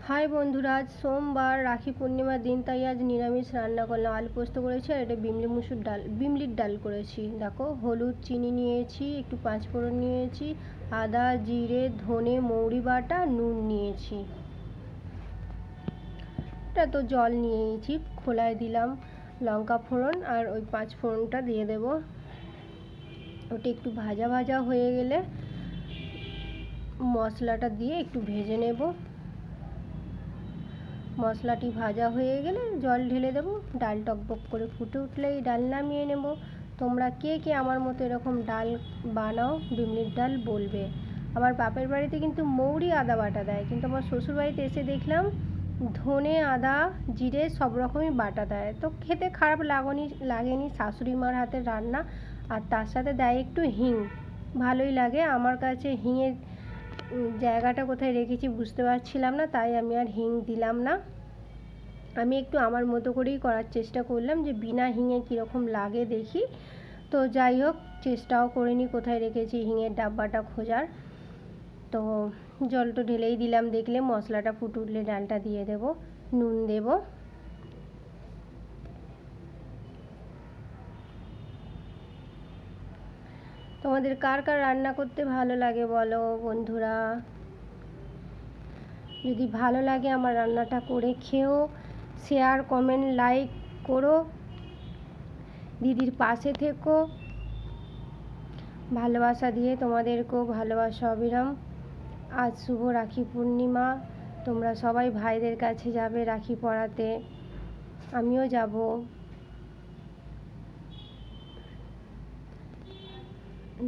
High বন্ধুরা, আজ সোমবার রাখি পূর্ণিমার দিন, তাই আজ নিরামিষ রান্না করলাম। আলু পোস্ত করেছি আর এটা বিমলির ডাল করেছি। দেখো, হলুদ, চিনি নিয়েছি, একটু পাঁচফোড়ন নিয়েছি, আদা, জিরে, ধনে, মৌরি বাটা, নুন নিয়েছি। এটা তো জল নিয়েছি, খোলায় দিলাম লঙ্কা ফোড়ন আর ওই পাঁচফোড়নটা দিয়ে দেব। ওটা একটু ভাজা ভাজা হয়ে গেলে মশলাটা দিয়ে একটু ভেজে নেব। মশলাটি ভাজা হয়ে গেলে জল ঢেলে দেবো। ডাল টকবক করে ফুটে উঠলেই ডাল নামিয়ে নেব। তোমরা কে কে আমার মতো এরকম ডাল বানাও, বিমলির ডাল, বলবে। আমার বাপের বাড়িতে কিন্তু মৌরি আদা বাটা দেয়, কিন্তু আমার শ্বশুর বাড়িতে এসে দেখলাম ধনে, আদা, জিরে সব রকমই বাটা দেয়। তো খেতে খারাপ লাগেনি, শাশুড়ি মার হাতের রান্না। আর তার সাথে দেয় একটু হিং, ভালোই লাগে। আমার কাছে হিঙের জায়গাটা কোথায় রেখেছি বুঝতে পারছিলাম না, তাই আমি আর হিং দিলাম না। আমি একটু আমার মতো করেই করার চেষ্টা করলাম যে বিনা হিঙে কীরকম লাগে দেখি। তো যাই হোক, চেষ্টাও করিনি কোথায় রেখেছি হিঙের ডাব্বাটা খোঁজার। তো জল তো ঢেলেই দিলাম, দেখলে মশলাটা ফুটে উঠলে ডালটা দিয়ে দেব, নুন দেব। তোমাদের কার কার রান্না করতে ভালো লাগে বলো বন্ধুরা। যদি ভালো লাগে আমার রান্নাটা করে খেও, শেয়ার, কমেন্ট, লাইক করো, দিদির পাশে থেকো। ভালোবাসা দিয়ে তোমাদেরকেও ভালোবাসা অবিরাম। আজ শুভ রাখি পূর্ণিমা, তোমরা সবাই ভাইদের কাছে যাবে রাখি পরাতে, আমিও যাব।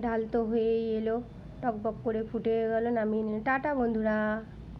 ডাল তো হয়েই এলো, টকবক করে ফুটে গেল, নামিয়ে নিল। টাটা বন্ধুরা।